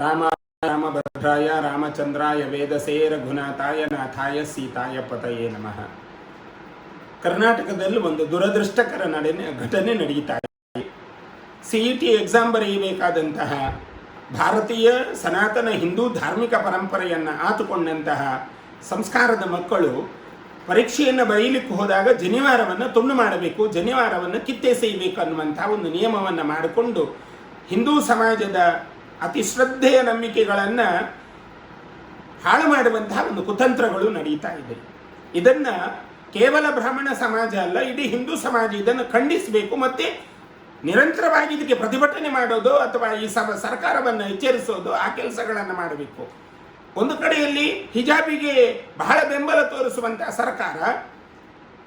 ರಾಮಭದ್ರಾಯ ರಾಮಚಂದ್ರಾಯ ವೇದಸೇ ರಘುನಾಥಾಯ ನಾಥಾಯ ಸೀತಾಯ ಪತಯೇ ನಮಃ. ಕರ್ನಾಟಕದಲ್ಲಿ ಒಂದು ದುರದೃಷ್ಟಕರ ಘಟನೆ ನಡೀತಾ ಇದೆ. CET ಎಕ್ಸಾಮ್ ಬರೆಯಬೇಕಾದಂತಹ ಭಾರತೀಯ ಸನಾತನ ಹಿಂದೂ ಧಾರ್ಮಿಕ ಪರಂಪರೆಯನ್ನು ಆತುಕೊಂಡಂತಹ ಸಂಸ್ಕಾರದ ಮಕ್ಕಳು ಪರೀಕ್ಷೆಯನ್ನು ಬರೀಲಿಕ್ಕೆ ಹೋದಾಗ ಜನಿವಾರವನ್ನು ತುಂಡು ಮಾಡಬೇಕು, ಜನಿವಾರವನ್ನು ಕಿತ್ತೆಸೆಯಬೇಕು ಅನ್ನುವಂಥ ಒಂದು ನಿಯಮವನ್ನು ಮಾಡಿಕೊಂಡು ಹಿಂದೂ ಸಮಾಜದ ಅತಿ ಶ್ರದ್ಧೆಯ ನಂಬಿಕೆಗಳನ್ನು ಹಾಳು ಮಾಡುವಂತಹ ಒಂದು ಕುತಂತ್ರಗಳು ನಡೀತಾ ಇದೆ. ಇದನ್ನು ಕೇವಲ ಬ್ರಾಹ್ಮಣ ಸಮಾಜ ಅಲ್ಲ, ಇಡೀ ಹಿಂದೂ ಸಮಾಜ ಇದನ್ನು ಖಂಡಿಸಬೇಕು ಮತ್ತು ನಿರಂತರವಾಗಿ ಇದಕ್ಕೆ ಪ್ರತಿಭಟನೆ ಮಾಡೋದು ಅಥವಾ ಈ ಸರ್ಕಾರವನ್ನು ಎಚ್ಚರಿಸೋದು, ಆ ಕೆಲಸಗಳನ್ನು ಮಾಡಬೇಕು. ಒಂದು ಕಡೆಯಲ್ಲಿ ಹಿಜಾಬಿಗೆ ಬಹಳ ಬೆಂಬಲ ತೋರಿಸುವಂತಹ ಸರ್ಕಾರ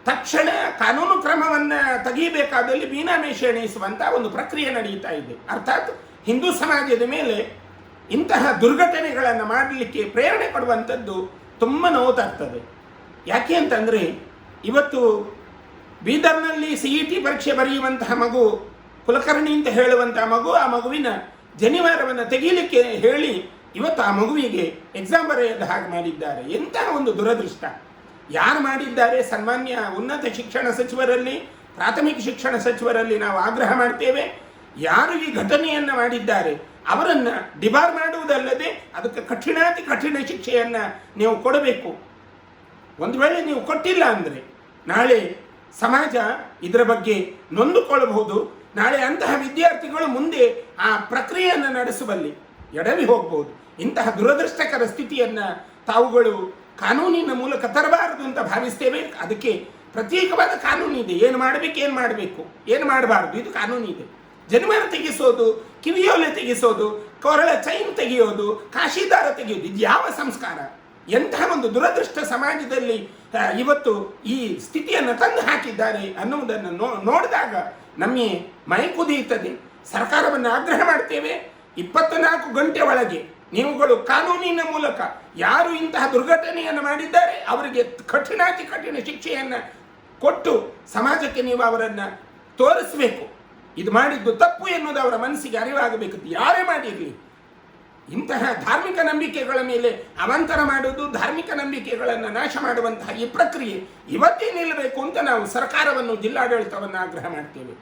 ತಕ್ಷಣ ಕಾನೂನು ಕ್ರಮವನ್ನು ತೆಗೆಯಬೇಕಾದಲ್ಲಿ ಮೀನಾಮೇಷ ಎಣಿಸುವಂಥ ಒಂದು ಪ್ರಕ್ರಿಯೆ ನಡೀತಾ ಇದೆ. ಅರ್ಥಾತ್ ಹಿಂದೂ ಸಮಾಜದ ಮೇಲೆ ಇಂತಹ ದುರ್ಘಟನೆಗಳನ್ನು ಮಾಡಲಿಕ್ಕೆ ಪ್ರೇರಣೆ ಕೊಡುವಂಥದ್ದು ತುಂಬ ನೋವು ತರ್ತದೆ. ಯಾಕೆ ಅಂತಂದರೆ ಇವತ್ತು ಬೀದರ್ನಲ್ಲಿ CET ಪರೀಕ್ಷೆ ಬರೆಯುವಂತಹ ಮಗು, ಕುಲಕರ್ಣಿ ಅಂತ ಹೇಳುವಂತಹ ಮಗು, ಆ ಮಗುವಿನ ಜನಿವಾರವನ್ನು ತೆಗೀಲಿಕ್ಕೆ ಹೇಳಿ ಇವತ್ತು ಆ ಮಗುವಿಗೆ ಎಕ್ಸಾಮ್ ಬರೆಯದ ಹಾಗೆ ಮಾಡಿದ್ದಾರೆ. ಎಂತಹ ಒಂದು ದುರದೃಷ್ಟ! ಯಾರು ಮಾಡಿದ್ದಾರೆ? ಸನ್ಮಾನ್ಯ ಉನ್ನತ ಶಿಕ್ಷಣ ಸಚಿವರಲ್ಲಿ, ಪ್ರಾಥಮಿಕ ಶಿಕ್ಷಣ ಸಚಿವರಲ್ಲಿ ನಾವು ಆಗ್ರಹ ಮಾಡ್ತೇವೆ. ಯಾರು ಈ ಘಟನೆಯನ್ನು ಮಾಡಿದ್ದಾರೆ ಅವರನ್ನು ಡಿಬಾರ್ ಮಾಡುವುದಲ್ಲದೆ ಅದಕ್ಕೆ ಕಠಿಣಾತಿ ಕಠಿಣ ಶಿಕ್ಷೆಯನ್ನು ನೀವು ಕೊಡಬೇಕು. ಒಂದು ವೇಳೆ ನೀವು ಕೊಟ್ಟಿಲ್ಲ ಅಂದರೆ ನಾಳೆ ಸಮಾಜ ಇದರ ಬಗ್ಗೆ ನೊಂದುಕೊಳ್ಳಬಹುದು. ನಾಳೆ ಅಂತಹ ವಿದ್ಯಾರ್ಥಿಗಳು ಮುಂದೆ ಆ ಪ್ರಕ್ರಿಯೆಯನ್ನು ನಡೆಸುವಲ್ಲಿ ಎಡವಿ ಹೋಗ್ಬೋದು. ಇಂತಹ ದುರದೃಷ್ಟಕರ ಸ್ಥಿತಿಯನ್ನು ತಾವುಗಳು ಕಾನೂನಿನ ಮೂಲಕ ತರಬಾರದು ಅಂತ ಭಾವಿಸ್ತೇವೆ. ಅದಕ್ಕೆ ಪ್ರತ್ಯೇಕವಾದ ಕಾನೂನು ಇದೆ. ಏನು ಮಾಡಬೇಕು, ಏನು ಮಾಡಬಾರ್ದು, ಇದು ಕಾನೂನು ಇದೆ. ಜನಿವಾರ ತೆಗೆಸೋದು, ಕಿವಿಯೋಲೆ ತೆಗೆಸೋದು, ಕೊರಳ ಚೈನ್ ತೆಗೆಯೋದು, ಕಾಶಿದಾರ ತೆಗೆಯೋದು, ಇದು ಯಾವ ಸಂಸ್ಕಾರ? ಎಂತಹ ಒಂದು ದುರದೃಷ್ಟ ಸಮಾಜದಲ್ಲಿ ಇವತ್ತು ಈ ಸ್ಥಿತಿಯನ್ನು ತಂದು ಹಾಕಿದ್ದಾರೆ ಅನ್ನುವುದನ್ನು ನೋಡಿದಾಗ ನಮಗೆ ಮೈ ಕುದಿಯುತ್ತದೆ. ಸರ್ಕಾರವನ್ನು ಆಗ್ರಹ ಮಾಡ್ತೇವೆ, 24 ಗಂಟೆ ಒಳಗೆ ನೀವುಗಳು ಕಾನೂನಿನ ಮೂಲಕ ಯಾರು ಇಂತಹ ದುರ್ಘಟನೆಯನ್ನು ಮಾಡಿದ್ದಾರೆ ಅವರಿಗೆ ಕಠಿಣಾತಿ ಕಠಿಣ ಶಿಕ್ಷೆಯನ್ನು ಕೊಟ್ಟು ಸಮಾಜಕ್ಕೆ ನೀವು ಅವರನ್ನು ತೋರಿಸಬೇಕು. ಇದು ಮಾಡಿದ್ದು ತಪ್ಪು ಎನ್ನುವುದು ಅವರ ಮನಸ್ಸಿಗೆ ಅರಿವಾಗಬೇಕು. ಯಾರೇ ಮಾಡಿರಲಿ, ಇಂತಹ ಧಾರ್ಮಿಕ ನಂಬಿಕೆಗಳ ಮೇಲೆ ಅವಾಂತರ ಮಾಡುವುದು, ಧಾರ್ಮಿಕ ನಂಬಿಕೆಗಳನ್ನು ನಾಶ ಮಾಡುವಂತಹ ಈ ಪ್ರಕ್ರಿಯೆ ಇವತ್ತೇ ನಿಲ್ಲಬೇಕು ಅಂತ ನಾವು ಸರ್ಕಾರವನ್ನು, ಜಿಲ್ಲಾಡಳಿತವನ್ನು ಆಗ್ರಹ ಮಾಡ್ತೇವೆ.